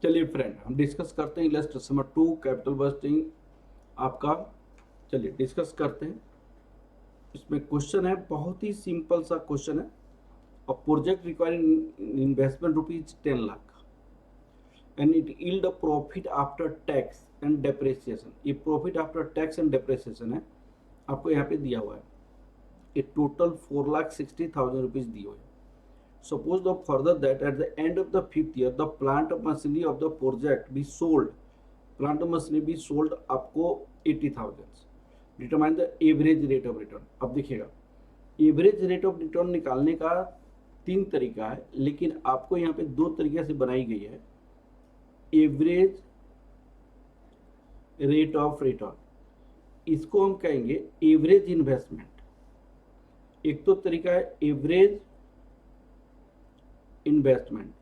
चलिए फ्रेंड, हम डिस्कस करते हैं इलस्ट्रेशन नंबर 2 कैपिटल बस्टिंग आपका। चलिए डिस्कस करते हैं। इसमें क्वेश्चन है, बहुत ही सिंपल सा क्वेश्चन है। A project requiring investment rupees 10 lakh and it yield a profit after tax and depreciation. ये profit after tax and depreciation है, आपको यहाँ पे दिया हुआ है। ये टोटल 4,60,000 रुपीज दिए हुए हैं। Suppose the further that at the end of the 5th year the plant of machinery of the project be sold, plant of machinery be sold आपको 80,000। Determine the average rate of return। अब देखिएगा, average rate of return निकालने का 3 तरीका है, लेकिन आपको यहाँ पे 2 तरीके से बनाई गई है। एवरेज रेट ऑफ रिटर्न, इसको हम कहेंगे एवरेज इन्वेस्टमेंट। एक तो तरीका है average investment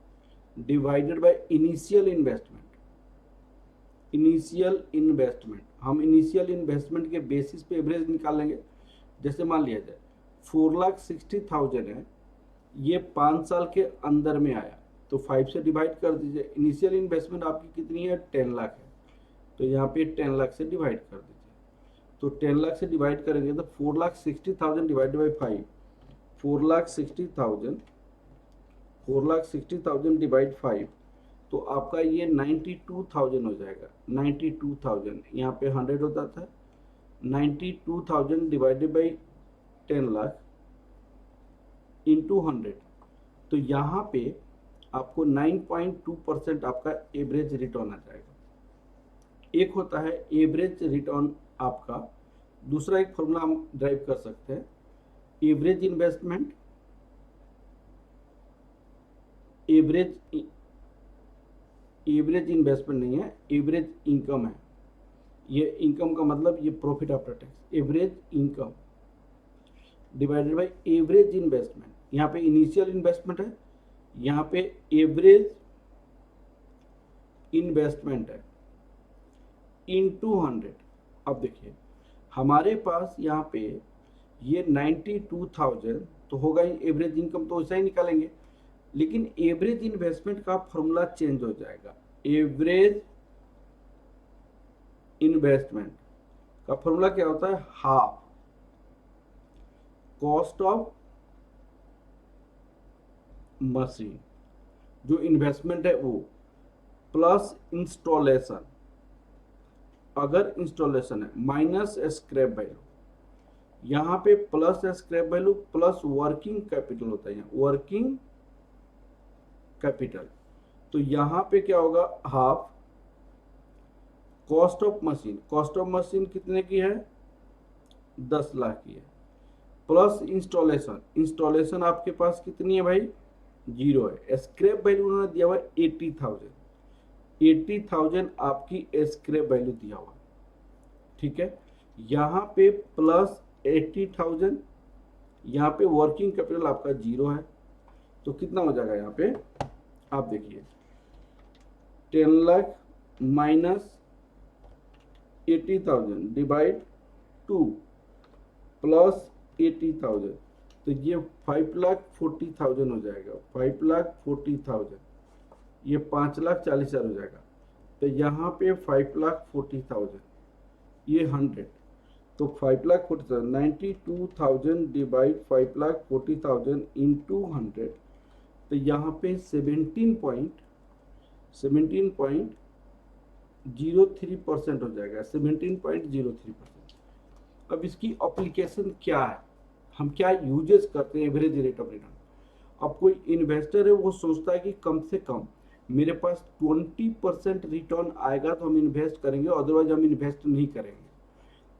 divided by initial investment. Initial investment, हम इनिशियल इन्वेस्टमेंट के बेसिस पे एवरेज निकाल लेंगे। जैसे मान लिया जाए 4,60,000 है, ये 5 साल के अंदर में आया, तो 5 से डिवाइड कर दीजिए। इनिशियल इन्वेस्टमेंट आपकी कितनी है, 10 लाख है, तो यहाँ पे 10 लाख से डिवाइड कर दीजिए। तो 10 लाख से डिवाइड करेंगे तो 4,60,000 डिवाइडेड बाई 5, 4,60,000 डिवाइड 5, तो आपका ये 92,000 हो जाएगा। 92,000 यहाँ पे 100 हो जाता है। 92,000 डिवाइडेड बाई 10 लाख इंटू 100, तो यहाँ पे आपको 9.2% आपका एवरेज रिटर्न आ जाएगा। एक होता है एवरेज रिटर्न आपका। दूसरा एक फॉर्मूला हम ड्राइव कर सकते हैं, एवरेज इन्वेस्टमेंट, एवरेज इन्वेस्टमेंट नहीं है, एवरेज इनकम है। ये इनकम का मतलब ये profit after tax. Average income divided by average investment, यहाँ पे इनिशियल इन्वेस्टमेंट है, यहाँ पे एवरेज इन्वेस्टमेंट है, इनटू 100। अब देखिए हमारे पास यहाँ पे ये 92,000 तो होगा ही, एवरेज इनकम तो ऐसा ही निकालेंगे, लेकिन एवरेज इन्वेस्टमेंट का फॉर्मूला चेंज हो जाएगा। एवरेज इन्वेस्टमेंट का फॉर्मूला क्या होता है, हाफ कॉस्ट ऑफ मशीन, जो इन्वेस्टमेंट है वो, प्लस इंस्टॉलेशन, अगर इंस्टॉलेशन है, माइनस स्क्रैप वैल्यू, यहाँ पे plus scrap value plus working capital होता है, यहाँ वर्किंग कैपिटल। तो यहाँ पे क्या होगा, half cost of machine. Cost of machine कितने की है, 10 लाख की है, प्लस इंस्टॉलेशन, इंस्टॉलेशन आपके पास कितनी है भाई, 0 है। स्क्रैप वैल्यू उन्होंने दिया हुआ 80,000, 80,000 आपकी स्क्रैप वैल्यू दिया हुआ, ठीक है। यहाँ पे प्लस 80,000, यहाँ पे वर्किंग कैपिटल आपका 0 है, तो कितना हो जाएगा यहाँ पे, आप देखिए 10 लाख माइनस 80,000 डिवाइड 2 प्लस 80,000, तो ये 5,40,000 हो जाएगा। 5,40,000, ये 5,40,000 हो जाएगा। तो यहाँ पे 5,40,000, ये 100, तो 5,40,000, 92,000 डिवाइड 5,40,000 इंटू 100, तो यहाँ पे 17.03% हो जाएगा। 17.03%। अब इसकी एप्लीकेशन क्या है, हम क्या यूजेस करते हैं एवरेज रेट ऑफ रिटर्न। अब कोई इन्वेस्टर है, वो सोचता है कि कम से कम मेरे पास 20% रिटर्न आएगा तो हम इन्वेस्ट करेंगे, अदरवाइज हम इन्वेस्ट नहीं करेंगे।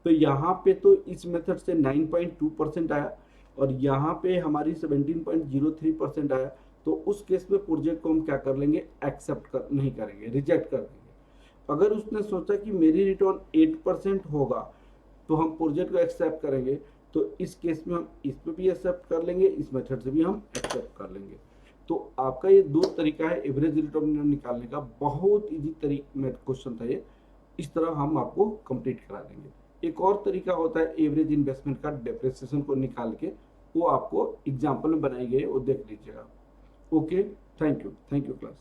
तो यहाँ पे तो इस मेथड से 9.2% आया और यहाँ पे हमारी 17.03% आया, तो उस केस में प्रोजेक्ट को हम क्या कर लेंगे, नहीं करेंगे, रिजेक्ट कर देंगे। अगर उसने सोचा कि मेरी रिटर्न 8% होगा तो हम प्रोजेक्ट को एक्सेप्ट करेंगे, तो इस केस में हम इस पे भी एक्सेप्ट कर लेंगे, इस मेथड से भी हम एक्सेप्ट कर लेंगे। तो आपका ये 2 तरीका है एवरेज रिटर्न निकालने का। बहुत इजी क्वेश्चन था ये, इस तरह हम आपको कंप्लीट करा देंगे। एक और तरीका होता है एवरेज इन्वेस्टमेंट का, डेप्रिसिएशन को निकाल के, वो आपको एग्जाम्पल में बनाई गई है, वो देख लीजिएगा। Okay, thank you class.